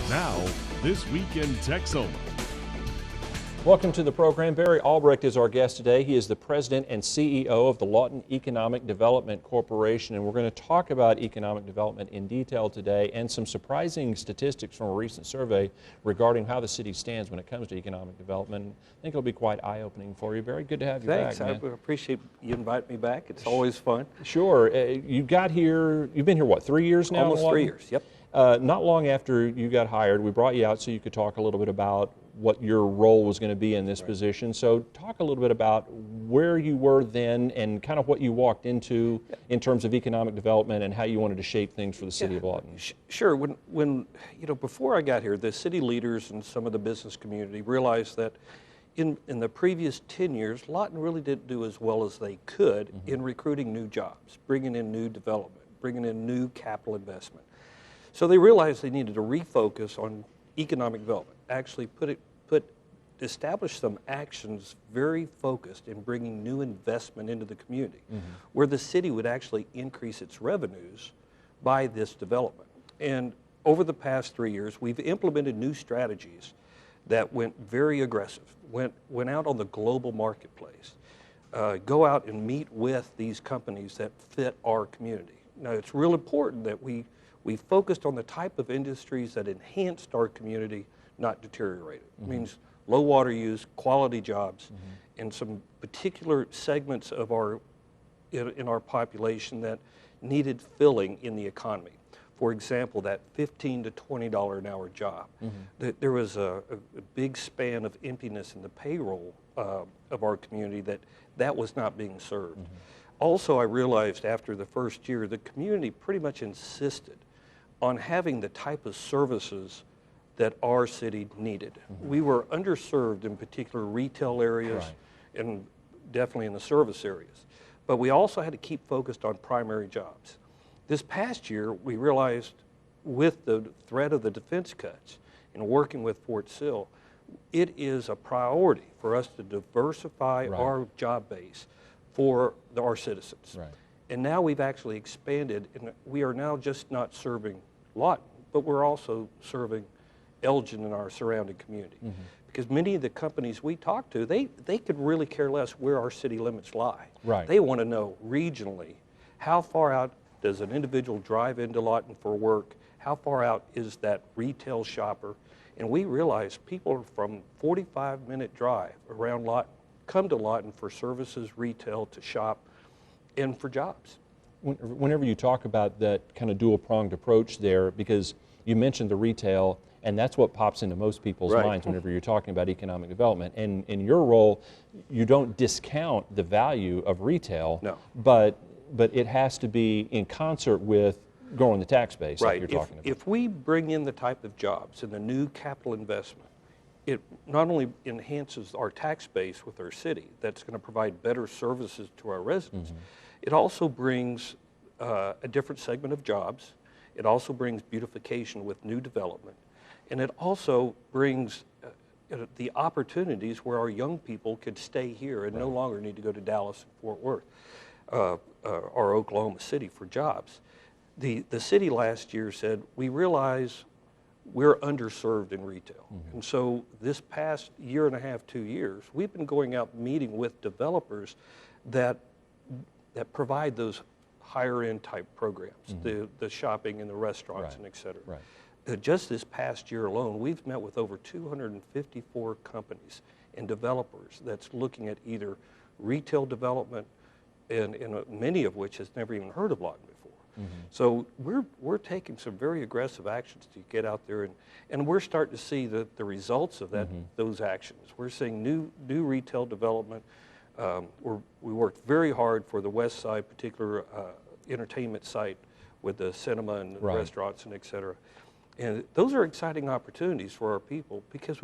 Now, This Week in Texoma. Welcome to the program. Barry Albrecht is our guest today. He is the president and CEO of the Lawton Economic Development Corporation, and we're going to talk about economic development in detail today and some surprising statistics from a recent survey regarding how the city stands when it comes to economic development. I think it'll be quite eye-opening for you. Barry, good to have you back. Thanks. I appreciate you inviting me back. It's always fun. Sure. You got here, you've been here, what, 3 years now? Almost 3 years, yep. Not long after you got hired, we brought you out so you could talk a little bit about what your role was going to be in this position. So talk a little bit about where you were then and kind of what you walked into in terms of economic development and how you wanted to shape things for the city of Lawton. Sure. When before I got here, the city leaders and some of the business community realized that in the previous 10 years, Lawton really didn't do as well as they could in recruiting new jobs, bringing in new development, bringing in new capital investment. So they realized they needed to refocus on economic development, actually establish some actions very focused in bringing new investment into the community, where the city would actually increase its revenues by this development. And over the past 3 years, we've implemented new strategies that went very aggressive, went out on the global marketplace, go out and meet with these companies that fit our community. Now, it's real important that we focused on the type of industries that enhanced our community, not deteriorated. It means low water use, quality jobs, and some particular segments of in our population that needed filling in the economy. For example, that $15 to $20 an hour job. There was a big span of emptiness in the payroll of our community that was not being served. Also, I realized after the first year, the community pretty much insisted on having the type of services that our city needed. We were underserved in particular retail areas and definitely in the service areas. But we also had to keep focused on primary jobs. This past year, we realized with the threat of the defense cuts and working with Fort Sill, it is a priority for us to diversify our job base for our citizens. And now we've actually expanded, and we are now just not serving Lawton, but we're also serving Elgin and our surrounding community. Because many of the companies we talk to, they could really care less where our city limits lie. They want to know regionally, how far out does an individual drive into Lawton for work? How far out is that retail shopper? And we realize people from 45-minute drive around Lawton come to Lawton for services, retail, to shop, and for jobs. Whenever you talk about that kind of dual-pronged approach there, because you mentioned the retail, and that's what pops into most people's minds whenever you're talking about economic development. And in your role, you don't discount the value of retail, but it has to be in concert with growing the tax base like you're talking about. If we bring in the type of jobs and the new capital investment, it not only enhances our tax base with our city, that's going to provide better services to our residents, it also brings a different segment of jobs. It also brings beautification with new development. And it also brings the opportunities where our young people could stay here and no longer need to go to Dallas and Fort Worth or Oklahoma City for jobs. The city last year said, we realize we're underserved in retail. And so this past year and a half, 2 years, we've been going out meeting with developers that provide those higher end type programs, the shopping and the restaurants and et cetera. Just this past year alone, we've met with over 254 companies and developers that's looking at either retail development and many of which has never even heard of Lawton before. So we're taking some very aggressive actions to get out there, and we're starting to see the results of those actions. We're seeing new retail development. We worked very hard for the West Side, particular entertainment site with the cinema and the restaurants and et cetera. And those are exciting opportunities for our people because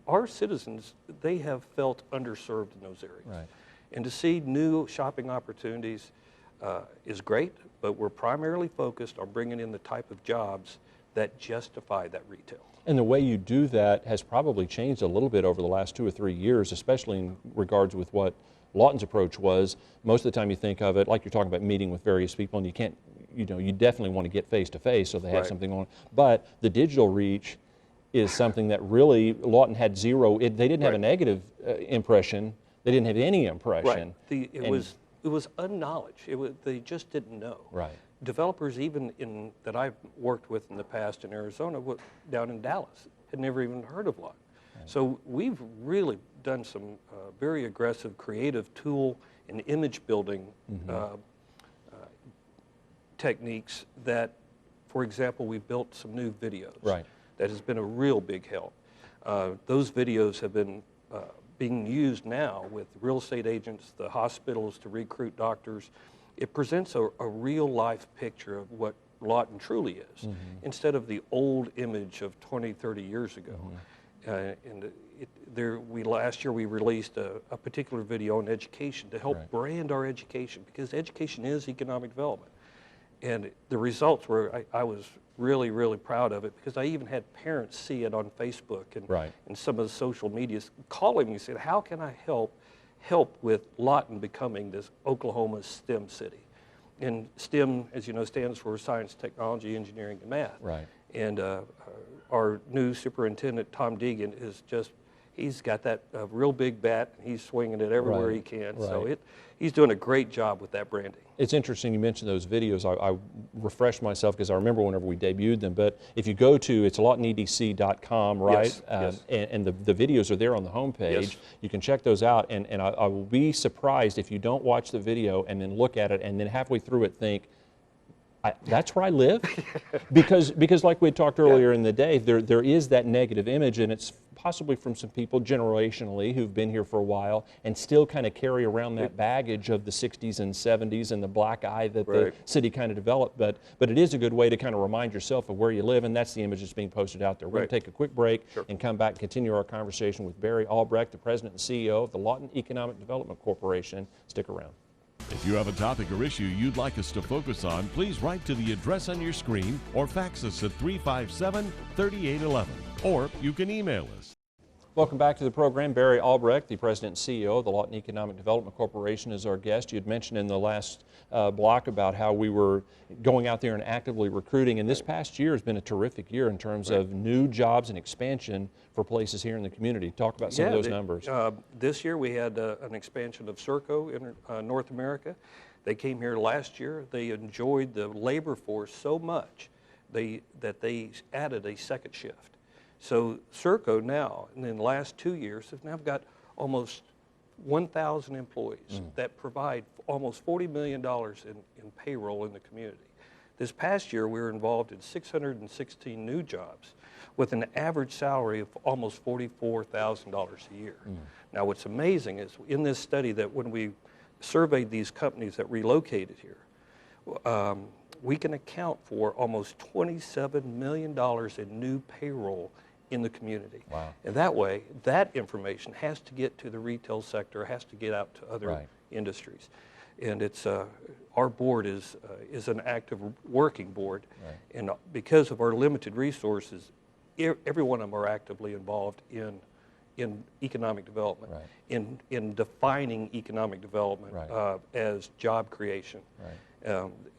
our citizens, they have felt underserved in those areas. And to see new shopping opportunities is great, but we're primarily focused on bringing in the type of jobs that justify that retail. And the way you do that has probably changed a little bit over the last 2 or 3 years, especially in regards with what Lawton's approach was. Most of the time you think of it, like you're talking about meeting with various people, and you can't, you definitely want to get face to face so they have something on. But the digital reach is something that really Lawton had zero. They didn't have a negative impression. They didn't have any impression. Right. It was unknowledge. They just didn't know. Right. Developers even that I've worked with in the past in Arizona, down in Dallas, had never even heard of Lawton. Right. So we've really done some very aggressive, creative tool and image building techniques that, for example, we built some new videos. Right. That has been a real big help. Those videos have been being used now with real estate agents, the hospitals to recruit doctors. It presents a real life picture of what Lawton truly is, instead of the old image of 20, 30 years ago. Last year we released a particular video on education to help brand our education, because education is economic development. And the results were, I was really, really proud of it, because I even had parents see it on Facebook and some of the social medias calling me and saying, how can I help with Lawton becoming this Oklahoma STEM city? And STEM, as you know, stands for science, technology, engineering, and math. Right. And our new superintendent, Tom Deegan, is just, he's got that real big bat, and he's swinging it everywhere he can. So he's doing a great job with that branding. It's interesting you mentioned those videos. I refreshed myself because I remember whenever we debuted them. But if you go to, it's lawtonedc.com, right? Yes. And the videos are there on the homepage. Yes. You can check those out. And I will be surprised if you don't watch the video and then look at it and then halfway through it think, that's where I live? because like we talked earlier in the day, there is that negative image, and it's possibly from some people generationally who've been here for a while and still kind of carry around that baggage of the 60s and 70s and the black eye that the city kind of developed. But it is a good way to kind of remind yourself of where you live, and that's the image that's being posted out there. We're going to take a quick break and come back and continue our conversation with Barry Albrecht, the President and CEO of the Lawton Economic Development Corporation. Stick around. If you have a topic or issue you'd like us to focus on, please write to the address on your screen or fax us at 357-3811. Or you can email us. Welcome back to the program. Barry Albrecht, the President and CEO of the Lawton Economic Development Corporation, is our guest. You had mentioned in the last block about how we were going out there and actively recruiting, and this past year has been a terrific year in terms of new jobs and expansion for places here in the community. Talk about some of those numbers. This year we had an expansion of Serco in North America. They came here last year. They enjoyed the labor force so much that they added a second shift. So Serco now, in the last 2 years, have now got almost 1,000 employees that provide almost $40 million in payroll in the community. This past year, we were involved in 616 new jobs with an average salary of almost $44,000 a year. Now, what's amazing is in this study that when we surveyed these companies that relocated here, we can account for almost $27 million in new payroll in the community. Wow. And that way, that information has to get to the retail sector, has to get out to other industries. And it's our board is an active working board, and because of our limited resources, every one of them are actively involved in economic development, in defining economic development as job creation.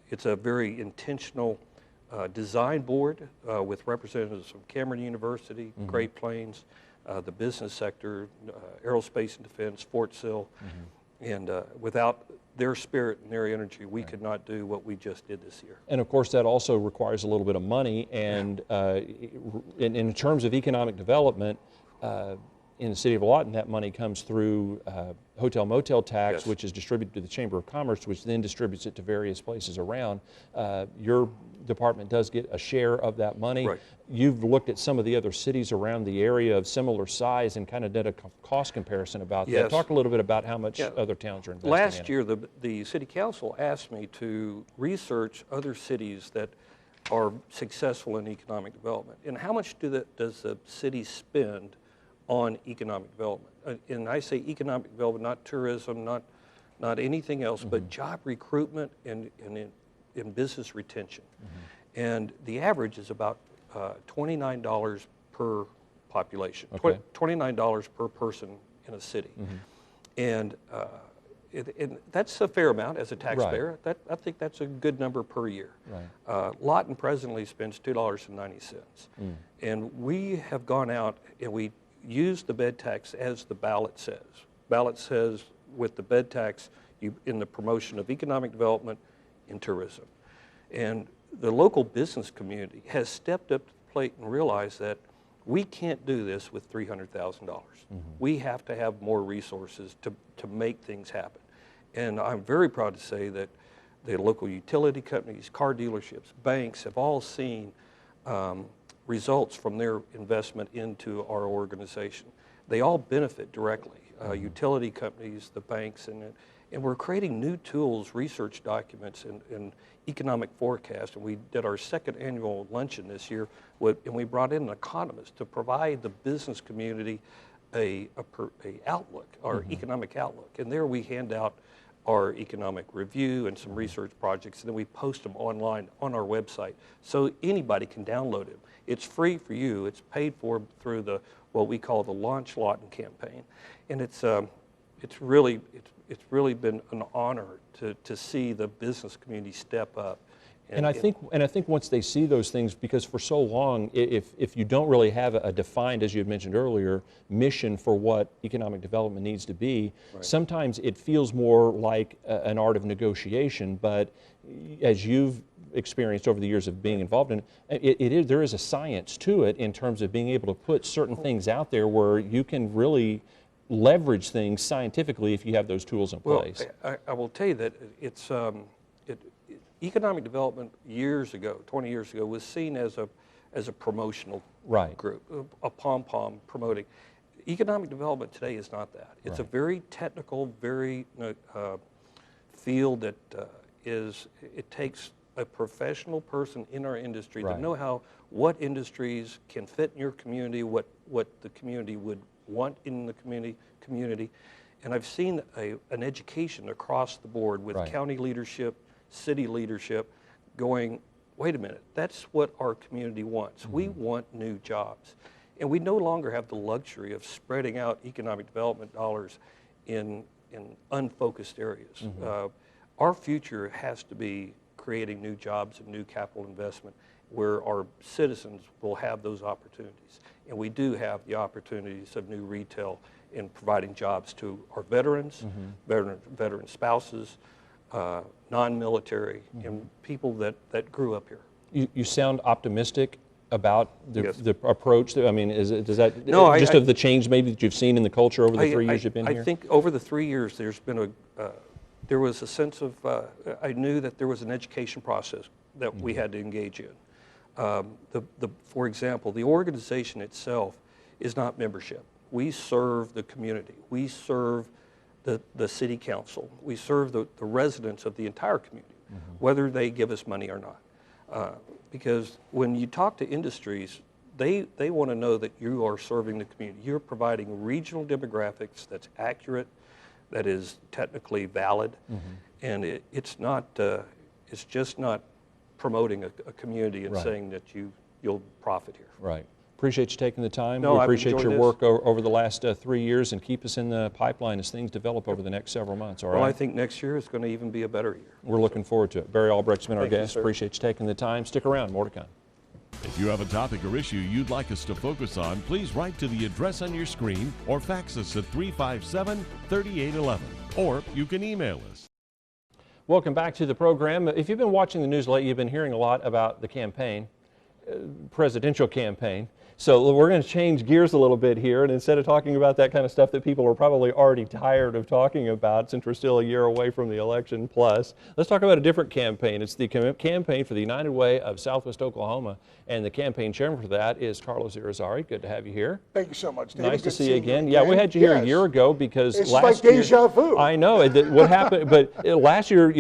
It's a very intentional design board with representatives from Cameron University, Great Plains, the business sector, aerospace and defense, Fort Sill, and without their spirit and their energy, we could not do what we just did this year. And of course, that also requires a little bit of money, and in terms of economic development, in the city of Lawton, that money comes through hotel motel tax, which is distributed to the Chamber of Commerce, which then distributes it to various places around. Your department does get a share of that money. You've looked at some of the other cities around the area of similar size and kind of did a cost comparison about that. Talk a little bit about how much other towns are investing Last year, the city council asked me to research other cities that are successful in economic development, and how much does the city spend on economic development. And I say economic development, not tourism, not anything else, but job recruitment and business retention. And the average is about $29 per population, $29 per person in a city. And and that's a fair amount as a taxpayer. Right. I think that's a good number per year. Right. Lawton presently spends $2.90. And we have gone out and we use the bed tax as the ballot says. Ballot says with the bed tax, in the promotion of economic development and tourism. And the local business community has stepped up to the plate and realized that we can't do this with $300,000. We have to have more resources to make things happen. And I'm very proud to say that the local utility companies, car dealerships, banks have all seen results from their investment into our organization. They all benefit directly, utility companies, the banks, and we're creating new tools, research documents, and economic forecast. And we did our second annual luncheon this year, and we brought in an economist to provide the business community a outlook, our economic outlook. And there we hand out our economic review and some research projects, and then we post them online on our website so anybody can download it. It's free for you. It's paid for through what we call the Launch Lawton campaign, and it's really been an honor to see the business community step up. And I think once they see those things, because for so long, if you don't really have a defined, as you had mentioned earlier, mission for what economic development needs to be, sometimes it feels more like an art of negotiation. But as you've experienced over the years of being involved in it, there is a science to it in terms of being able to put certain things out there where you can really leverage things scientifically if you have those tools in place. I will tell you that it's economic development years ago, 20 years ago, was seen as a promotional group, a pom-pom promoting. Economic development today is not that. It's a very technical, very field that it takes a professional person in our industry to know what industries can fit in your community, what the community would want in the community. And I've seen an education across the board with county leadership, city leadership going, wait a minute, that's what our community wants. We want new jobs. And we no longer have the luxury of spreading out economic development dollars in unfocused areas. Our future has to be creating new jobs and new capital investment where our citizens will have those opportunities. And we do have the opportunities of new retail in providing jobs to our veterans, veteran spouses, non-military, and people that grew up here. You sound optimistic about the approach. I mean, does that of the change maybe that you've seen in the culture over the 3 years you've been here? I think over the 3 years there's been there was a sense of I knew that there was an education process that we had to engage in. For example, the organization itself is not membership. We serve the community. We serve the city council. We serve the residents of the entire community, whether they give us money or not. Because when you talk to industries, they want to know that you are serving the community. You're providing regional demographics that's accurate, that is technically valid, and it's just not promoting a community and saying that you'll profit here. Right. Appreciate you taking the time. No, we appreciate I've your enjoyed work over the last 3 years, and keep us in the pipeline as things develop over the next several months. All right. Well, I think next year is going to even be a better year. We're looking forward to it. Barry Albrecht's been our Thank you, guest. sir. Appreciate you taking the time. Stick around. More to come. If you have a topic or issue you'd like us to focus on, please write to the address on your screen or fax us at 357-3811. Or you can email us. Welcome back to the program. If you've been watching the news lately, you've been hearing a lot about the campaign, presidential campaign. So we're going to change gears a little bit here, and instead of talking about that kind of stuff that people are probably already tired of talking about since we're still a year away from the election plus, let's talk about a different campaign. It's the campaign for the United Way of Southwest Oklahoma, and the campaign chairman for that is Carlos Irizarry. Good to have you here. Thank you so much, David. Nice to see you again. Yeah, we had you here a year ago because it's last like deja vu. year, I know what happened, but last year,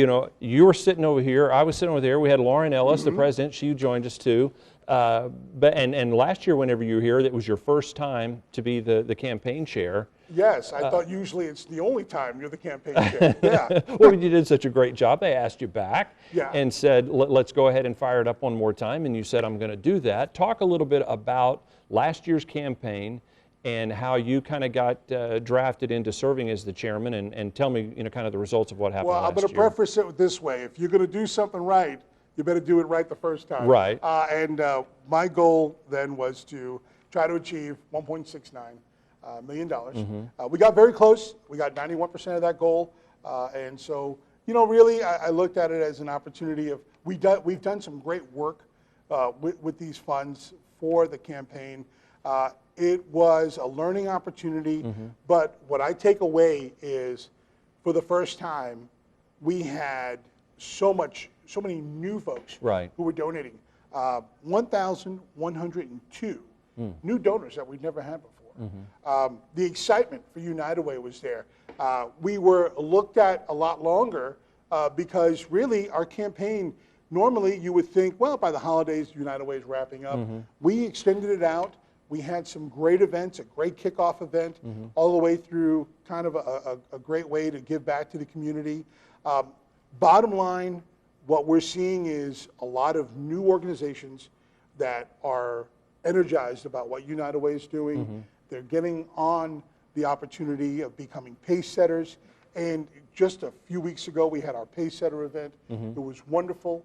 you were sitting over here, I was sitting over there. We had Lauren Ellis, the president. She joined us too. And last year, whenever you were here, that was your first time to be the campaign chair. Yes, I thought usually it's the only time you're the campaign chair. Yeah. Well, you did such a great job. They asked you back and said, let's go ahead and fire it up one more time. And you said, I'm going to do that. Talk a little bit about last year's campaign and how you kind of got drafted into serving as the chairman, and tell me, kind of the results of what happened Well, last I'm going to year. preface it this way. If you're going to do something right, you better do it right the first time. Right. And my goal then was to try to achieve $1.69 million. We got very close. We got 91% of that goal. And so, really, I looked at it as an opportunity of, we've done some great work with these funds for the campaign. It was a learning opportunity, but what I take away is, for the first time, we had so many new folks who were donating. 1,102 new donors that we'd never had before. The excitement for United Way was there. We were looked at a lot longer because really our campaign, normally you would think, well, by the holidays, United Way is wrapping up. We extended it out. We had some great events, a great kickoff event, all the way through kind of a great way to give back to the community. Bottom line, what we're seeing is a lot of new organizations that are energized about what United Way is doing. They're getting on the opportunity of becoming pace setters. And just a few weeks ago, we had our pace setter event. It was wonderful.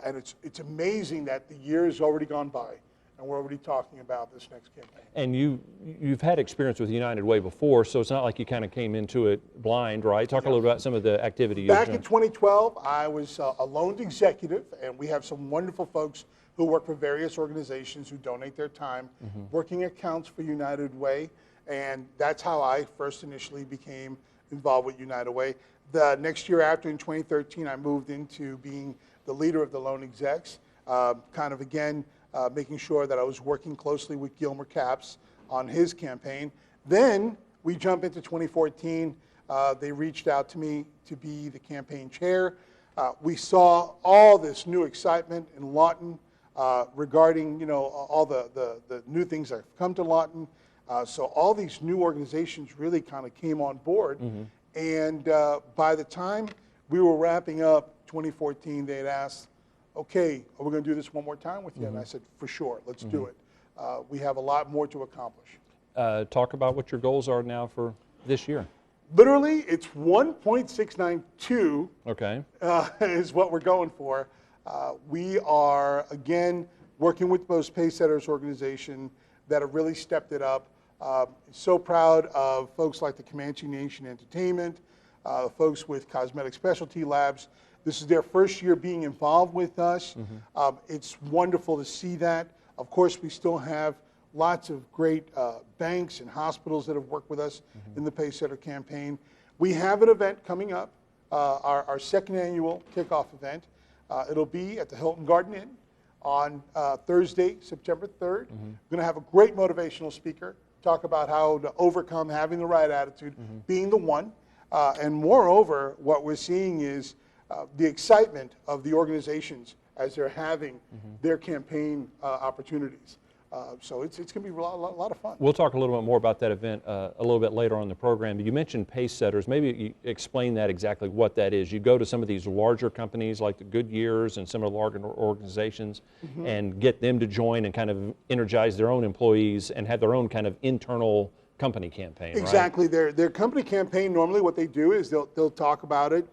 And it's amazing that the year has already gone by, and we're already talking about this next campaign. And you've had experience with United Way before, so it's not like you kind of came into it blind, right? Talk a little about some of the activity you've done. Back in 2012, I was a loaned executive, and we have some wonderful folks who work for various organizations who donate their time, working accounts for United Way, and that's how I first initially became involved with United Way. The next year after, in 2013, I moved into being the leader of the loan execs, kind of again, making sure that I was working closely with Gilmer Capps on his campaign. Then we jump into 2014. They reached out to me to be the campaign chair. We saw all this new excitement in Lawton regarding all the new things that have come to Lawton. So all these new organizations really kind of came on board. And by the time we were wrapping up 2014, they had asked, okay, are we going to do this one more time with you? And I said, for sure, let's do it. We have a lot more to accomplish. Talk about what your goals are now for this year. Literally, it's 1.692 is what we're going for. We are, again, working with those pace setters organization that have really stepped it up. So proud of folks like the Comanche Nation Entertainment, folks with Cosmetic Specialty Labs. This is their first year being involved with us. It's wonderful to see that. Of course, we still have lots of great banks and hospitals that have worked with us in the Pace Setter campaign. We have an event coming up, our second annual kickoff event. It'll be at the Hilton Garden Inn on Thursday, September 3rd. We're going to have a great motivational speaker, talk about how to overcome having the right attitude, being the one. And moreover, what we're seeing is the excitement of the organizations as they're having their campaign opportunities. So it's going to be a lot of fun. We'll talk a little bit more about that event a little bit later on in the program. But you mentioned pace setters. Maybe you explain that exactly what that is. You go to some of these larger companies like the Goodyears and some of the larger organizations and get them to join and kind of energize their own employees and have their own kind of internal company campaign. Exactly. Right? Their company campaign, normally what they do is they'll talk about it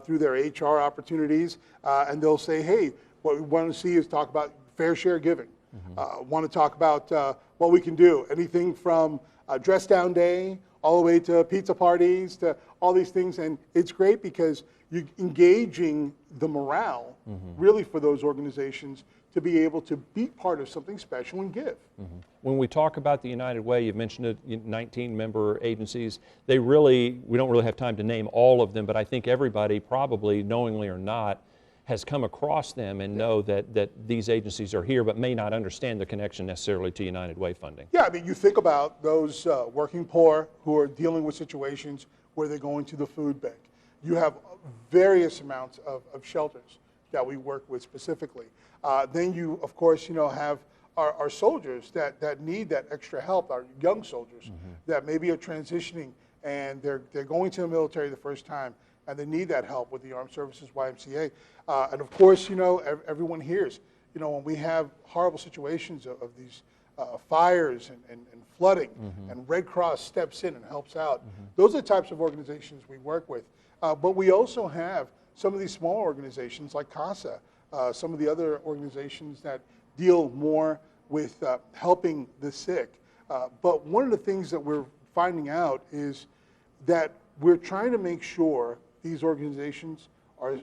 through their HR opportunities, and they'll say, hey, what we want to see is talk about fair share giving. Want to talk about what we can do, anything from dress down day all the way to pizza parties to all these things. And it's great because you're engaging the morale really for those organizations to be able to be part of something special and give. When we talk about the United Way, you've mentioned it, 19 member agencies. We don't really have time to name all of them, but I think everybody, probably knowingly or not, has come across them and know that these agencies are here, but may not understand the connection necessarily to United Way funding. Yeah, I mean, you think about those working poor who are dealing with situations where they're going to the food bank. You have various amounts of shelters that we work with specifically. Then you, of course, have our soldiers that need that extra help, our young soldiers that maybe are transitioning and they're going to the military the first time, and they need that help with the Armed Services YMCA. And of course, everyone hears, when we have horrible situations of these fires and flooding, and Red Cross steps in and helps out. Those are the types of organizations we work with. But we also have some of these small organizations like CASA, some of the other organizations that deal more with helping the sick. But one of the things that we're finding out is that we're trying to make sure these organizations are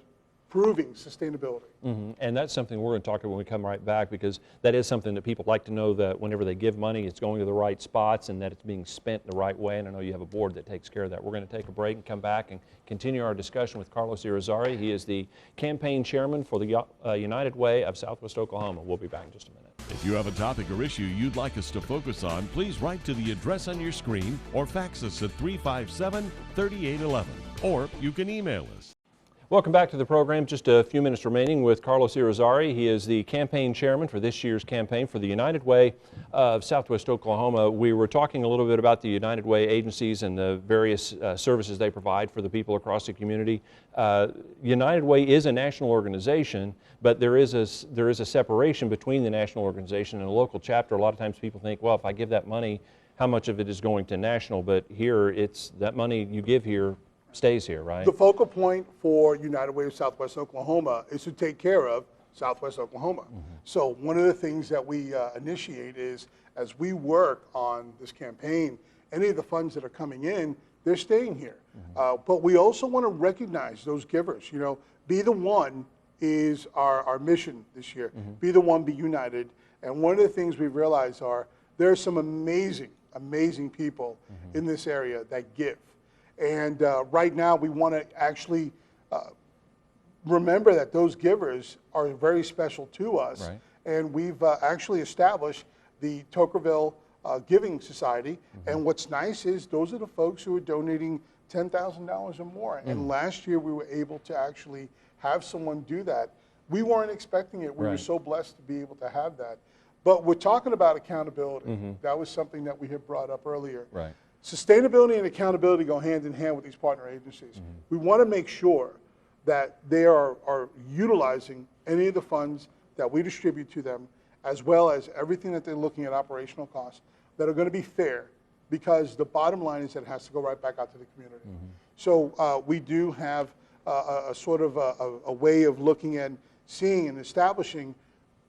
proving sustainability. And that's something we're going to talk about when we come right back, because that is something that people like to know, that whenever they give money, it's going to the right spots and that it's being spent the right way. And I know you have a board that takes care of that. We're going to take a break and come back and continue our discussion with Carlos Irizarry. He is the campaign chairman for the United Way of Southwest Oklahoma. We'll be back in just a minute. If you have a topic or issue you'd like us to focus on, please write to the address on your screen or fax us at 357-3811. Or you can email us. Welcome back to the program. Just a few minutes remaining with Carlos Irizarry. He is the campaign chairman for this year's campaign for the United Way of Southwest Oklahoma. We were talking a little bit about the United Way agencies and the various services they provide for the people across the community. United Way is a national organization, but there is a separation between the national organization and a local chapter. A lot of times people think, well, if I give that money, how much of it is going to national? But here, it's that money you give here stays here, right? The focal point for United Way of Southwest Oklahoma is to take care of Southwest Oklahoma. So one of the things that we initiate is, as we work on this campaign, any of the funds that are coming in, they're staying here. But we also want to recognize those givers. You know, be the one is our mission this year. Be the one, be united. And one of the things we've realized are there are some amazing people in this area that give. And right now we want to actually remember that those givers are very special to us. Right. And we've actually established the Tokerville Giving Society. And what's nice is those are the folks who are donating $10,000 or more. And last year we were able to actually have someone do that. We weren't expecting it. We were so blessed to be able to have that. But we're talking about accountability. That was something that we had brought up earlier. Right. Sustainability and accountability go hand in hand with these partner agencies. We want to make sure that they are utilizing any of the funds that we distribute to them, as well as everything that they're looking at operational costs, that are going to be fair, because the bottom line is that it has to go right back out to the community. So we do have a sort of a way of looking at seeing and establishing,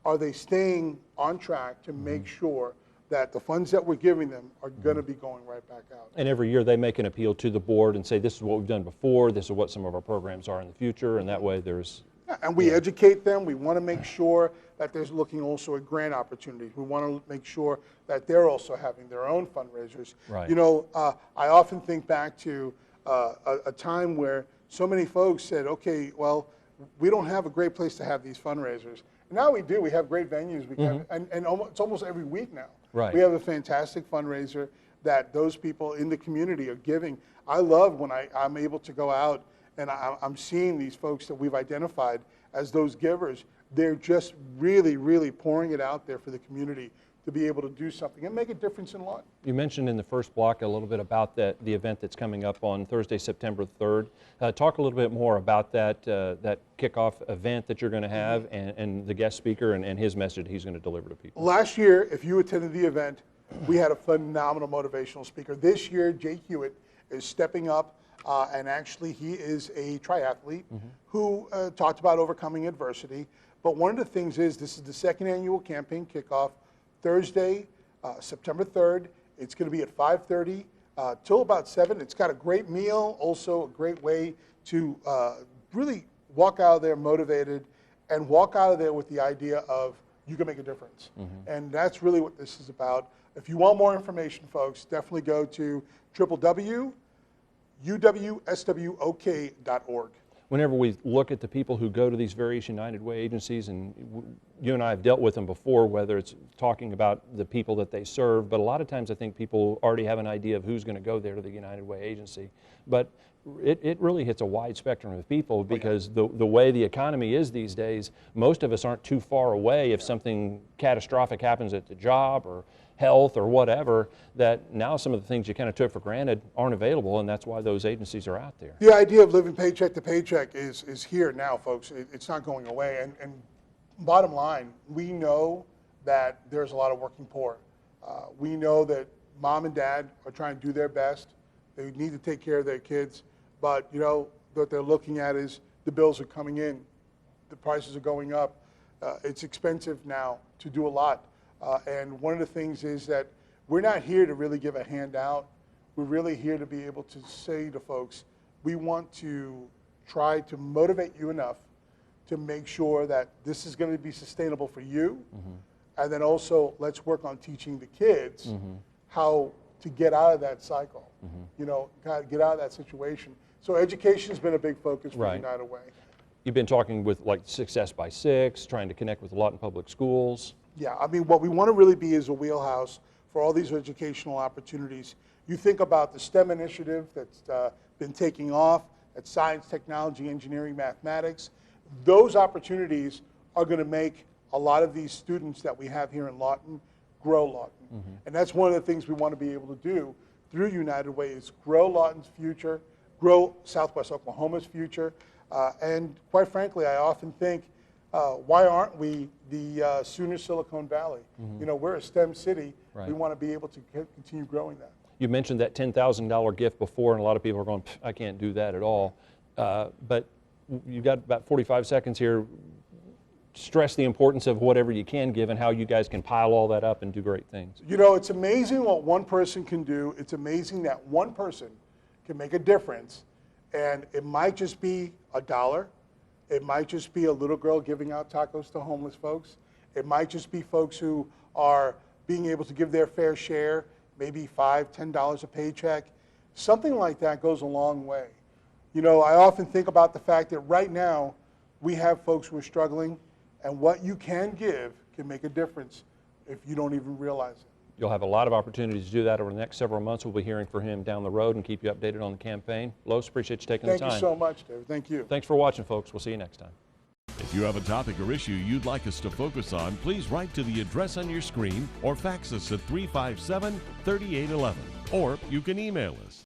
are they staying on track to make sure that the funds that we're giving them are going to be going right back out. And every year they make an appeal to the board and say, this is what we've done before, this is what some of our programs are in the future, and that way there's... Yeah, and we educate them. We want to make sure that there's looking also at grant opportunities. We want to make sure that they're also having their own fundraisers. Right. You know, I often think back to a time where so many folks said, okay, well, we don't have a great place to have these fundraisers. And now we do. We have great venues. We can, and it's almost every week now. Right. We have a fantastic fundraiser that those people in the community are giving. I love when I'm able to go out and I'm seeing these folks that we've identified as those givers. They're just really, really pouring it out there for the community to be able to do something and make a difference in Lawton. You mentioned in the first block a little bit about the event that's coming up on Thursday, September 3rd. Talk a little bit more about that kickoff event that you're going to have and the guest speaker and his message he's going to deliver to people. Last year, if you attended the event, we had a phenomenal motivational speaker. This year, Jake Hewitt is stepping up, and actually he is a triathlete who talked about overcoming adversity. But one of the things is, this is the second annual campaign kickoff, Thursday, September 3rd. It's going to be at 5:30 till about 7. It's got a great meal, also a great way to really walk out of there motivated and walk out of there with the idea of you can make a difference. And that's really what this is about. If you want more information, folks, definitely go to www.uwswok.org. Whenever we look at the people who go to these various United Way agencies, and you and I have dealt with them before, whether it's talking about the people that they serve, but a lot of times I think people already have an idea of who's going to go there to the United Way agency. But it really hits a wide spectrum of people, because the way the economy is these days, most of us aren't too far away if something catastrophic happens at the job or health or whatever, that now some of the things you kind of took for granted aren't available, and that's why those agencies are out there. The idea of living paycheck to paycheck is here now, folks. It's not going away. And bottom line, we know that there's a lot of working poor. We know that mom and dad are trying to do their best. They need to take care of their kids, but you know what they're looking at is the bills are coming in, the prices are going up. It's expensive now to do a lot, and one of the things is that we're not here to really give a handout. We're really here to be able to say to folks, we want to try to motivate you enough to make sure that this is going to be sustainable for you, and then also let's work on teaching the kids how to get out of that cycle, you know, kind of get out of that situation. So education's been a big focus for United Way. You've been talking with like Success by Six, trying to connect with Lawton Public Schools. Yeah, I mean, what we want to really be is a wheelhouse for all these educational opportunities. You think about the STEM initiative that's been taking off, that's science, technology, engineering, mathematics. Those opportunities are going to make a lot of these students that we have here in Lawton grow Lawton. And that's one of the things we want to be able to do through United Way is grow Lawton's future, grow Southwest Oklahoma's future, and quite frankly, I often think, why aren't we the Sooner Silicon Valley? You know, we're a STEM city. We want to be able to continue growing that. You mentioned that $10,000 gift before, and a lot of people are going, I can't do that at all. But you've got about 45 seconds here. Stress the importance of whatever you can give and how you guys can pile all that up and do great things. You know, it's amazing what one person can do. It's amazing that one person can make a difference. And it might just be $1. It might just be a little girl giving out tacos to homeless folks. It might just be folks who are being able to give their fair share, maybe $5, $10 a paycheck. Something like that goes a long way. You know, I often think about the fact that right now we have folks who are struggling, and what you can give can make a difference if you don't even realize it. You'll have a lot of opportunities to do that over the next several months. We'll be hearing from him down the road and keep you updated on the campaign. Los, appreciate you taking the time. Thank you so much, David. Thank you. Thanks for watching, folks. We'll see you next time. If you have a topic or issue you'd like us to focus on, please write to the address on your screen or fax us at 357-3811. Or you can email us.